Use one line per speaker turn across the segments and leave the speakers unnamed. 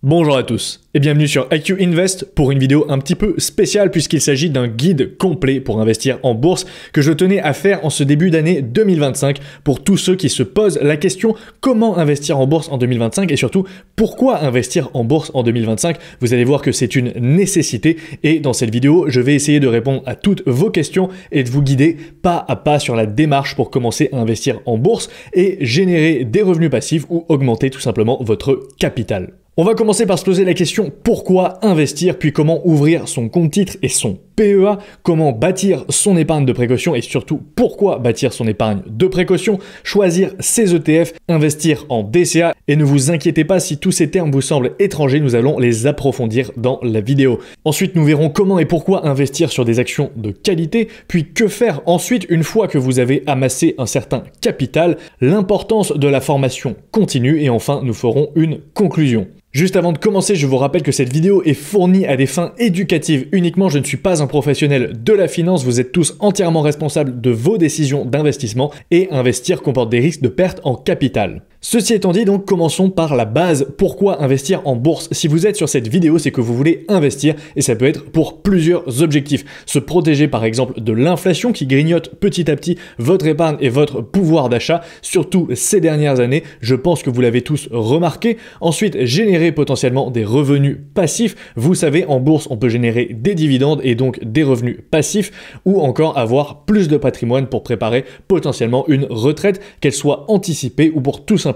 Bonjour à tous et bienvenue sur IQ Invest pour une vidéo un petit peu spéciale puisqu'il s'agit d'un guide complet pour investir en bourse que je tenais à faire en ce début d'année 2025 pour tous ceux qui se posent la question comment investir en bourse en 2025 et surtout pourquoi investir en bourse en 2025. Vous allez voir que c'est une nécessité et dans cette vidéo je vais essayer de répondre à toutes vos questions et de vous guider pas à pas sur la démarche pour commencer à investir en bourse et générer des revenus passifs ou augmenter tout simplement votre capital. On va commencer par se poser la question pourquoi investir, puis comment ouvrir son compte titre et son PEA, comment bâtir son épargne de précaution et surtout pourquoi bâtir son épargne de précaution, choisir ses ETF, investir en DCA et ne vous inquiétez pas si tous ces termes vous semblent étrangers, nous allons les approfondir dans la vidéo. Ensuite, nous verrons comment et pourquoi investir sur des actions de qualité, puis que faire ensuite une fois que vous avez amassé un certain capital, l'importance de la formation continue et enfin nous ferons une conclusion. Juste avant de commencer, je vous rappelle que cette vidéo est fournie à des fins éducatives uniquement. Je ne suis pas un professionnel de la finance, vous êtes tous entièrement responsables de vos décisions d'investissement et investir comporte des risques de perte en capital. Ceci étant dit, donc commençons par la base. Pourquoi investir en bourse? Si vous êtes sur cette vidéo, c'est que vous voulez investir et ça peut être pour plusieurs objectifs. Se protéger par exemple de l'inflation qui grignote petit à petit votre épargne et votre pouvoir d'achat, surtout ces dernières années. Je pense que vous l'avez tous remarqué. Ensuite, générer potentiellement des revenus passifs. Vous savez, en bourse, on peut générer des dividendes et donc des revenus passifs ou encore avoir plus de patrimoine pour préparer potentiellement une retraite, qu'elle soit anticipée ou pour tout simplement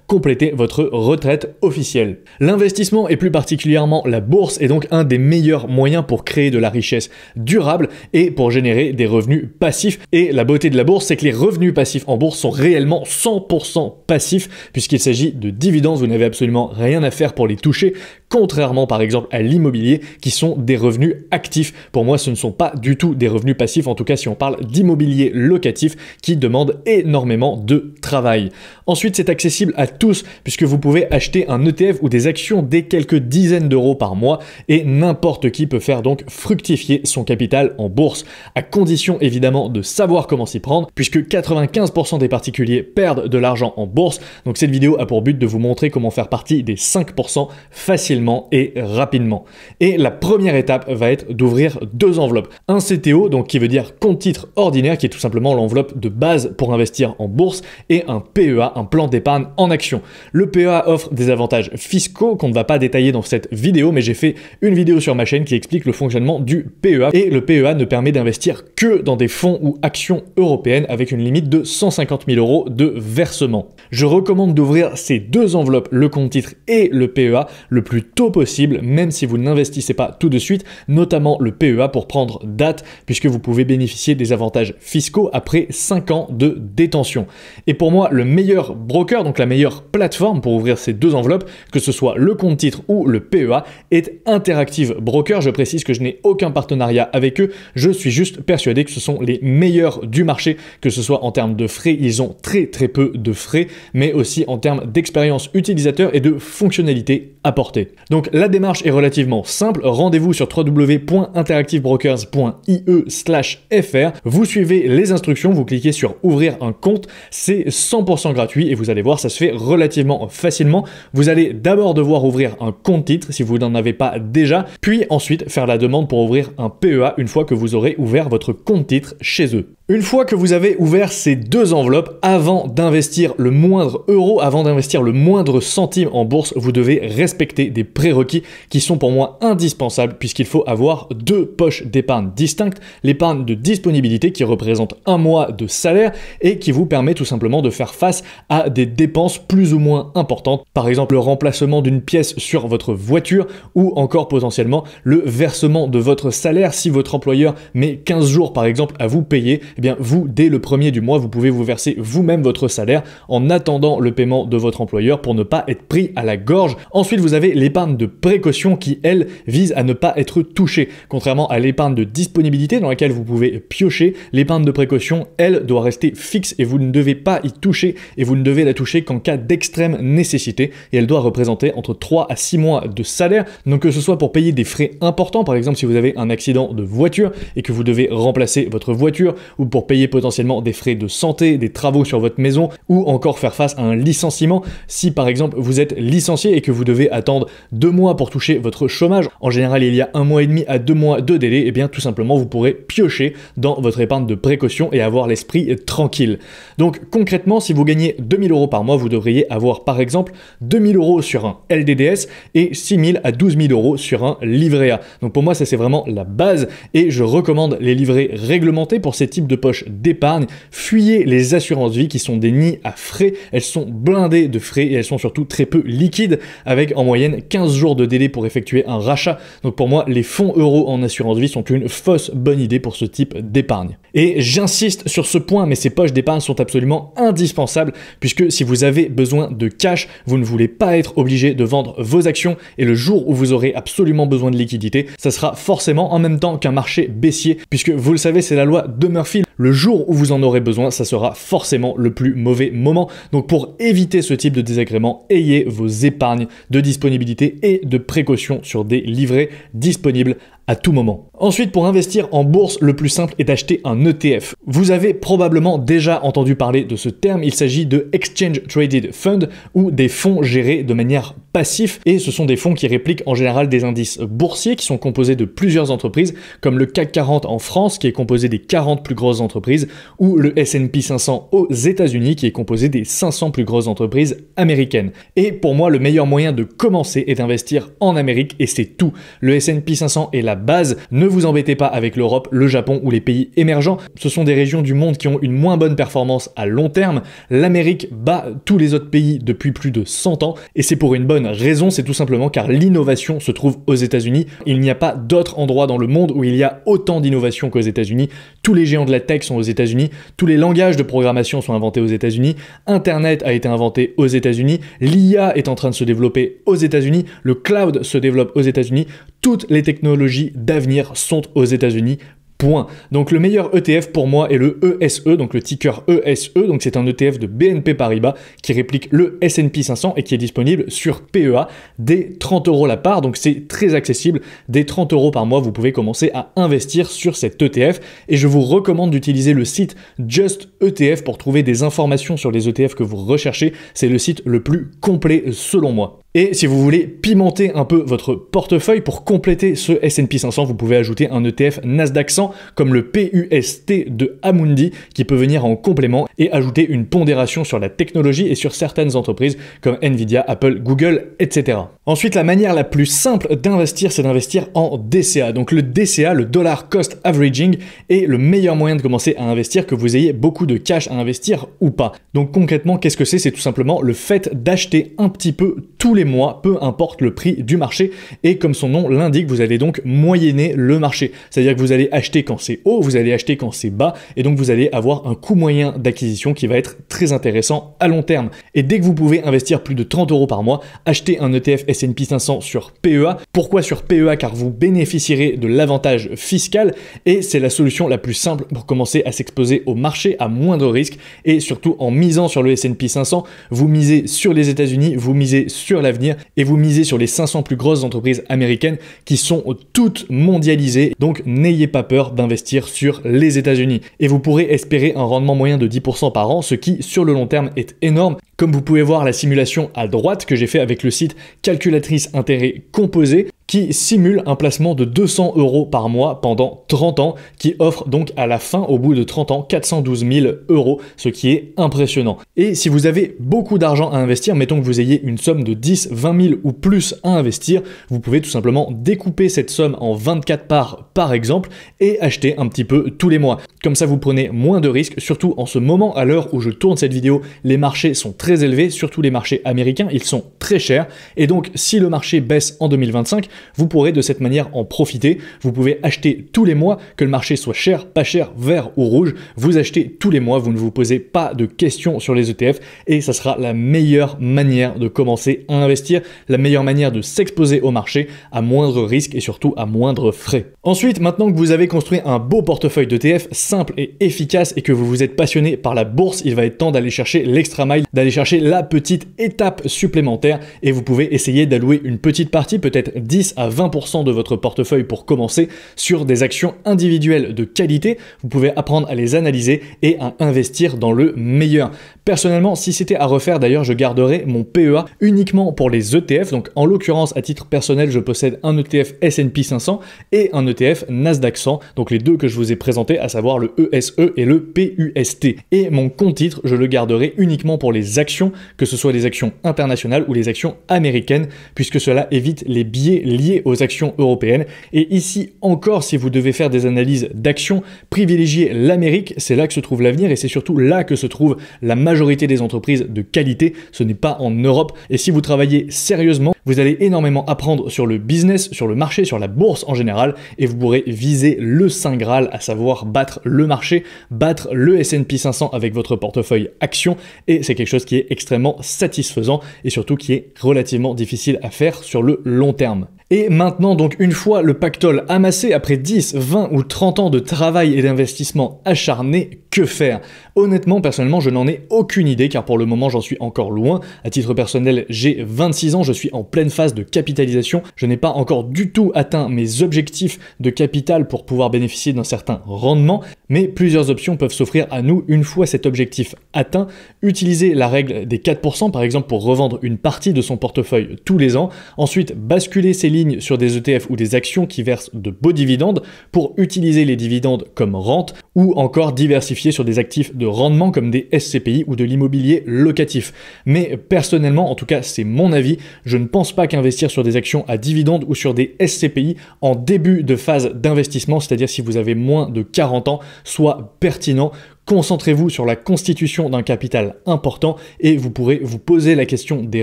compléter votre retraite officielle. L'investissement et plus particulièrement la bourse est donc un des meilleurs moyens pour créer de la richesse durable et pour générer des revenus passifs. Et la beauté de la bourse, c'est que les revenus passifs en bourse sont réellement 100% passifs puisqu'il s'agit de dividendes, vous n'avez absolument rien à faire pour les toucher, contrairement par exemple à l'immobilier qui sont des revenus actifs. Pour moi, ce ne sont pas du tout des revenus passifs, en tout cas si on parle d'immobilier locatif qui demande énormément de travail. Ensuite, c'est accessible à tous puisque vous pouvez acheter un ETF ou des actions dès quelques dizaines d'euros par mois et n'importe qui peut faire donc fructifier son capital en bourse, à condition évidemment de savoir comment s'y prendre puisque 95% des particuliers perdent de l'argent en bourse. Donc cette vidéo a pour but de vous montrer comment faire partie des 5% facilement et rapidement. Et la première étape va être d'ouvrir deux enveloppes. Un CTO, donc qui veut dire compte titre ordinaire, qui est tout simplement l'enveloppe de base pour investir en bourse, et un PEA, un plan d'épargne en action. Le PEA offre des avantages fiscaux qu'on ne va pas détailler dans cette vidéo, mais j'ai fait une vidéo sur ma chaîne qui explique le fonctionnement du PEA. Et le PEA ne permet d'investir que dans des fonds ou actions européennes avec une limite de 150 000 € de versement. Je recommande d'ouvrir ces deux enveloppes, le compte titre et le PEA, le plus tôt possible, même si vous n'investissez pas tout de suite, notamment le PEA pour prendre date, puisque vous pouvez bénéficier des avantages fiscaux après 5 ans de détention. Et pour moi, le meilleur broker, donc la meilleure plateforme pour ouvrir ces deux enveloppes, que ce soit le compte titre ou le PEA, est Interactive Broker. Je précise que je n'ai aucun partenariat avec eux, je suis juste persuadé que ce sont les meilleurs du marché, que ce soit en termes de frais, ils ont très peu de frais, mais aussi en termes d'expérience utilisateur et de fonctionnalités apportées. Donc la démarche est relativement simple, rendez-vous sur www.interactivebrokers.ie/fr, vous suivez les instructions, vous cliquez sur ouvrir un compte, c'est 100% gratuit et vous allez voir, ça se fait relativement facilement. Vous allez d'abord devoir ouvrir un compte titre si vous n'en avez pas déjà, puis ensuite faire la demande pour ouvrir un PEA une fois que vous aurez ouvert votre compte titre chez eux. Une fois que vous avez ouvert ces deux enveloppes, avant d'investir le moindre euro, avant d'investir le moindre centime en bourse, vous devez respecter des prérequis qui sont pour moi indispensables puisqu'il faut avoir deux poches d'épargne distinctes. L'épargne de disponibilité qui représente un mois de salaire et qui vous permet tout simplement de faire face à des dépenses plus ou moins importantes. Par exemple, le remplacement d'une pièce sur votre voiture ou encore potentiellement le versement de votre salaire si votre employeur met 15 jours par exemple à vous payer. Eh bien vous, dès le premier du mois, vous pouvez vous verser vous-même votre salaire en attendant le paiement de votre employeur pour ne pas être pris à la gorge. Ensuite, vous avez l'épargne de précaution qui, elle, vise à ne pas être touchée. Contrairement à l'épargne de disponibilité dans laquelle vous pouvez piocher, l'épargne de précaution, elle, doit rester fixe et vous ne devez pas y toucher et vous ne devez la toucher qu'en cas d'extrême nécessité et elle doit représenter entre 3 à 6 mois de salaire. Donc que ce soit pour payer des frais importants, par exemple si vous avez un accident de voiture et que vous devez remplacer votre voiture ou ou pour payer potentiellement des frais de santé, des travaux sur votre maison ou encore faire face à un licenciement. Si par exemple vous êtes licencié et que vous devez attendre 2 mois pour toucher votre chômage, en général il y a 1 mois et demi à 2 mois de délai, et bien tout simplement vous pourrez piocher dans votre épargne de précaution et avoir l'esprit tranquille. Donc concrètement, si vous gagnez 2000 € par mois, vous devriez avoir par exemple 2000 € sur un LDDS et 6000 à 12 000 € sur un livret A. Donc pour moi ça c'est vraiment la base et je recommande les livrets réglementés pour ces types de poches d'épargne. Fuyez les assurances vie qui sont des nids à frais, elles sont blindées de frais et elles sont surtout très peu liquides avec en moyenne 15 jours de délai pour effectuer un rachat. Donc pour moi les fonds euros en assurance vie sont une fausse bonne idée pour ce type d'épargne. Et j'insiste sur ce point, mais ces poches d'épargne sont absolument indispensables puisque si vous avez besoin de cash, vous ne voulez pas être obligé de vendre vos actions et le jour où vous aurez absolument besoin de liquidité, ça sera forcément en même temps qu'un marché baissier puisque vous le savez, c'est la loi de Murphy. Le jour où vous en aurez besoin, ça sera forcément le plus mauvais moment. Donc pour éviter ce type de désagrément, ayez vos épargnes de disponibilité et de précaution sur des livrets disponibles à tout moment. Ensuite, pour investir en bourse, le plus simple est d'acheter un ETF. Vous avez probablement déjà entendu parler de ce terme, il s'agit de Exchange Traded Fund ou des fonds gérés de manière passive et ce sont des fonds qui répliquent en général des indices boursiers qui sont composés de plusieurs entreprises comme le CAC 40 en France qui est composé des 40 plus grosses entreprises ou le S&P 500 aux États-Unis qui est composé des 500 plus grosses entreprises américaines. Et pour moi, le meilleur moyen de commencer est d'investir en Amérique et c'est tout. Le S&P 500 est la base, ne vous embêtez pas avec l'Europe, le Japon ou les pays émergents, ce sont des régions du monde qui ont une moins bonne performance à long terme. L'Amérique bat tous les autres pays depuis plus de 100 ans et c'est pour une bonne raison, c'est tout simplement car l'innovation se trouve aux États-Unis. Il n'y a pas d'autre endroit dans le monde où il y a autant d'innovation qu'aux États-Unis. Tous les géants de la tech sont aux États-Unis, tous les langages de programmation sont inventés aux États-Unis, Internet a été inventé aux États-Unis, l'IA est en train de se développer aux États-Unis, le cloud se développe aux États-Unis, toutes les technologies d'avenir sont aux États-Unis. Point. Donc le meilleur ETF pour moi est le ESE, donc le ticker ESE, donc c'est un ETF de BNP Paribas qui réplique le S&P 500 et qui est disponible sur PEA dès 30 € la part, donc c'est très accessible, dès 30 € par mois vous pouvez commencer à investir sur cet ETF et je vous recommande d'utiliser le site Just ETF pour trouver des informations sur les ETF que vous recherchez, c'est le site le plus complet selon moi. Et si vous voulez pimenter un peu votre portefeuille pour compléter ce S&P 500, vous pouvez ajouter un ETF Nasdaq 100 comme le PUST de Amundi qui peut venir en complément et ajouter une pondération sur la technologie et sur certaines entreprises comme Nvidia, Apple, Google, etc. Ensuite, la manière la plus simple d'investir, c'est d'investir en DCA. Donc le DCA, le Dollar Cost Averaging, est le meilleur moyen de commencer à investir, que vous ayez beaucoup de cash à investir ou pas. Donc concrètement, qu'est-ce que c'est? C'est tout simplement le fait d'acheter un petit peu tous les mois, peu importe le prix du marché, et comme son nom l'indique, vous allez donc moyenner le marché. C'est-à-dire que vous allez acheter quand c'est haut, vous allez acheter quand c'est bas, et donc vous allez avoir un coût moyen d'acquisition qui va être très intéressant à long terme. Et dès que vous pouvez investir plus de 30 € par mois, achetez un ETF S&P 500 sur PEA. Pourquoi sur PEA? Car vous bénéficierez de l'avantage fiscal, et c'est la solution la plus simple pour commencer à s'exposer au marché à moindre risque, et surtout en misant sur le S&P 500, vous misez sur les États-Unis, vous misez sur l'avenir, et vous misez sur les 500 plus grosses entreprises américaines qui sont toutes mondialisées, donc n'ayez pas peur d'investir sur les États-Unis. Et vous pourrez espérer un rendement moyen de 10% par an, ce qui sur le long terme est énorme. Comme vous pouvez voir la simulation à droite que j'ai fait avec le site Calculatrice Intérêt Composé, qui simule un placement de 200 € par mois pendant 30 ans, qui offre donc à la fin, au bout de 30 ans, 412 000 €, ce qui est impressionnant. Et si vous avez beaucoup d'argent à investir, mettons que vous ayez une somme de 10, 20 000 ou plus à investir, vous pouvez tout simplement découper cette somme en 24 parts par exemple, et acheter un petit peu tous les mois. Comme ça, vous prenez moins de risques, surtout en ce moment, à l'heure où je tourne cette vidéo, les marchés sont très élevés, surtout les marchés américains, ils sont très chers, et donc si le marché baisse en 2025, vous pourrez de cette manière en profiter. Vous pouvez acheter tous les mois, que le marché soit cher, pas cher, vert ou rouge. Vous achetez tous les mois, vous ne vous posez pas de questions sur les ETF et ça sera la meilleure manière de commencer à investir, la meilleure manière de s'exposer au marché à moindre risque et surtout à moindre frais. Ensuite, maintenant que vous avez construit un beau portefeuille d'ETF simple et efficace et que vous vous êtes passionné par la bourse, il va être temps d'aller chercher l'extra mile, d'aller chercher la petite étape supplémentaire et vous pouvez essayer d'allouer une petite partie, peut-être 10 10 à 20% de votre portefeuille pour commencer sur des actions individuelles de qualité. Vous pouvez apprendre à les analyser et à investir dans le meilleur. Personnellement, si c'était à refaire, d'ailleurs, je garderais mon PEA uniquement pour les ETF. Donc en l'occurrence, à titre personnel, je possède un ETF S&P 500 et un ETF Nasdaq 100, donc les deux que je vous ai présentés, à savoir le ESE et le PUST. Et mon compte titre, je le garderai uniquement pour les actions, que ce soit les actions internationales ou les actions américaines, puisque cela évite les biais liés aux actions européennes. Et ici encore, si vous devez faire des analyses d'actions, privilégiez l'Amérique, c'est là que se trouve l'avenir et c'est surtout là que se trouve la majorité des entreprises de qualité, ce n'est pas en Europe. Et si vous travaillez sérieusement, vous allez énormément apprendre sur le business, sur le marché, sur la bourse en général, et vous pourrez viser le Saint Graal, à savoir battre le marché, battre le S&P 500 avec votre portefeuille action, et c'est quelque chose qui est extrêmement satisfaisant et surtout qui est relativement difficile à faire sur le long terme. Et maintenant, donc, une fois le pactole amassé, après 10, 20 ou 30 ans de travail et d'investissement acharné, que faire? Honnêtement, personnellement, je n'en ai aucune idée, car pour le moment, j'en suis encore loin. À titre personnel, j'ai 26 ans, je suis en pleine phase de capitalisation. Je n'ai pas encore du tout atteint mes objectifs de capital pour pouvoir bénéficier d'un certain rendement, mais plusieurs options peuvent s'offrir à nous une fois cet objectif atteint. Utiliser la règle des 4%, par exemple, pour revendre une partie de son portefeuille tous les ans. Ensuite, basculer ses lignes sur des ETF ou des actions qui versent de beaux dividendes pour utiliser les dividendes comme rente, ou encore diversifier sur des actifs de rendement comme des SCPI ou de l'immobilier locatif. Mais personnellement, en tout cas c'est mon avis, je ne pense pas qu'investir sur des actions à dividendes ou sur des SCPI en début de phase d'investissement, c'est-à-dire si vous avez moins de 40 ans, soit pertinent. Concentrez-vous sur la constitution d'un capital important et vous pourrez vous poser la question des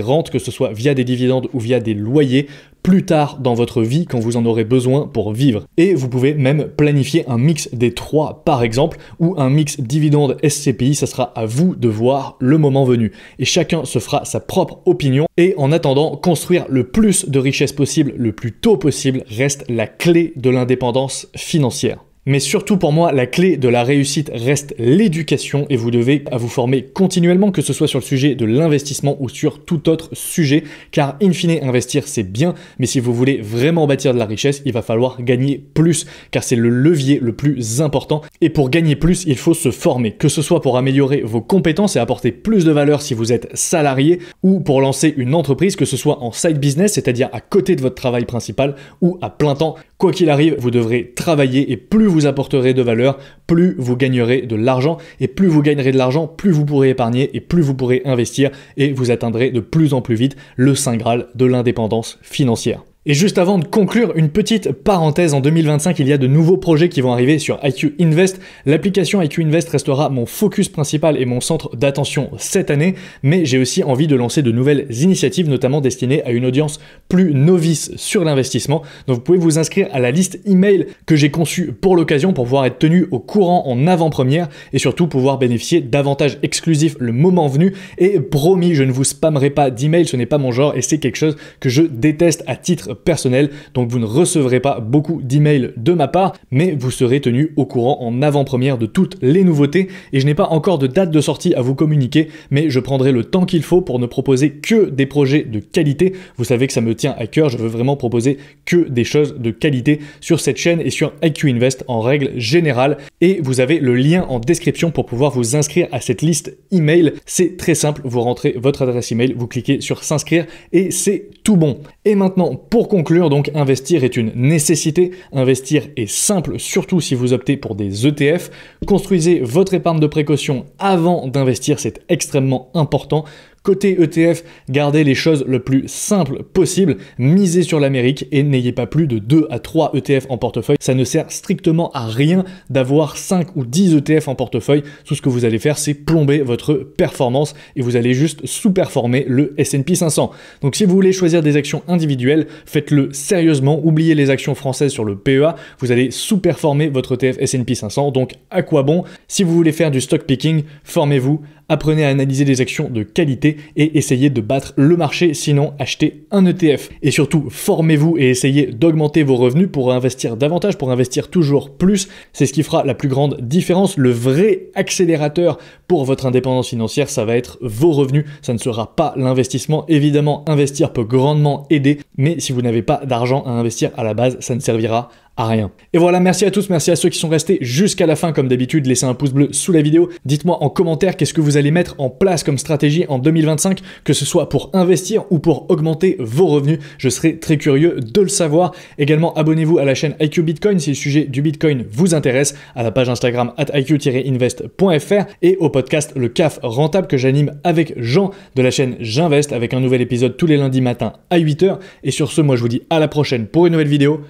rentes, que ce soit via des dividendes ou via des loyers, plus tard dans votre vie quand vous en aurez besoin pour vivre. Et vous pouvez même planifier un mix des trois par exemple, ou un mix dividende SCPI, ça sera à vous de voir le moment venu. Et chacun se fera sa propre opinion. Et en attendant, construire le plus de richesse possible, le plus tôt possible, reste la clé de l'indépendance financière. Mais surtout pour moi, la clé de la réussite reste l'éducation et vous devez vous former continuellement, que ce soit sur le sujet de l'investissement ou sur tout autre sujet, car in fine, investir c'est bien, mais si vous voulez vraiment bâtir de la richesse, il va falloir gagner plus, car c'est le levier le plus important. Et pour gagner plus, il faut se former, que ce soit pour améliorer vos compétences et apporter plus de valeur si vous êtes salarié, ou pour lancer une entreprise, que ce soit en side business, c'est-à-dire à côté de votre travail principal, ou à plein temps. Quoi qu'il arrive, vous devrez travailler et plus vous apporterez de valeur, plus vous gagnerez de l'argent et plus vous gagnerez de l'argent, plus vous pourrez épargner et plus vous pourrez investir et vous atteindrez de plus en plus vite le Saint Graal de l'indépendance financière. Et juste avant de conclure, une petite parenthèse, en 2025, il y a de nouveaux projets qui vont arriver sur IQ Invest. L'application IQ Invest restera mon focus principal et mon centre d'attention cette année, mais j'ai aussi envie de lancer de nouvelles initiatives, notamment destinées à une audience plus novice sur l'investissement. Donc vous pouvez vous inscrire à la liste email que j'ai conçue pour l'occasion pour pouvoir être tenu au courant en avant-première et surtout pouvoir bénéficier d'avantages exclusifs le moment venu. Et promis, je ne vous spammerai pas d'emails, ce n'est pas mon genre et c'est quelque chose que je déteste à titre personnel, donc vous ne recevrez pas beaucoup d'emails de ma part, mais vous serez tenu au courant en avant-première de toutes les nouveautés et je n'ai pas encore de date de sortie à vous communiquer, mais je prendrai le temps qu'il faut pour ne proposer que des projets de qualité. Vous savez que ça me tient à cœur, je veux vraiment proposer que des choses de qualité sur cette chaîne et sur IQ Invest en règle générale, et vous avez le lien en description pour pouvoir vous inscrire à cette liste email. C'est très simple, vous rentrez votre adresse email, vous cliquez sur s'inscrire et c'est tout bon. Et maintenant, pour conclure, donc investir est une nécessité, investir est simple, surtout si vous optez pour des ETF. Construisez votre épargne de précaution avant d'investir, c'est extrêmement important. Côté ETF, gardez les choses le plus simple possible, misez sur l'Amérique et n'ayez pas plus de 2 à 3 ETF en portefeuille. Ça ne sert strictement à rien d'avoir 5 ou 10 ETF en portefeuille. Tout ce que vous allez faire, c'est plomber votre performance et vous allez juste sous-performer le S&P 500. Donc si vous voulez choisir des actions individuelles, faites-le sérieusement, oubliez les actions françaises sur le PEA, vous allez sous-performer votre ETF S&P 500, donc à quoi bon? Si vous voulez faire du stock picking, formez-vous apprenez à analyser des actions de qualité et essayez de battre le marché, sinon achetez un ETF. Et surtout, formez-vous et essayez d'augmenter vos revenus pour investir davantage, pour investir toujours plus. C'est ce qui fera la plus grande différence. Le vrai accélérateur pour votre indépendance financière, ça va être vos revenus, ça ne sera pas l'investissement. Évidemment, investir peut grandement aider, mais si vous n'avez pas d'argent à investir à la base, ça ne servira à rien. Et voilà, merci à tous, merci à ceux qui sont restés jusqu'à la fin. Comme d'habitude, laissez un pouce bleu sous la vidéo. Dites-moi en commentaire qu'est-ce que vous allez mettre en place comme stratégie en 2025, que ce soit pour investir ou pour augmenter vos revenus. Je serai très curieux de le savoir. Également, abonnez-vous à la chaîne IQ Bitcoin si le sujet du Bitcoin vous intéresse, à la page Instagram @iq-invest.fr et au podcast Le CAF Rentable que j'anime avec Jean de la chaîne J'invest avec un nouvel épisode tous les lundis matins à 8h. Et sur ce, moi je vous dis à la prochaine pour une nouvelle vidéo.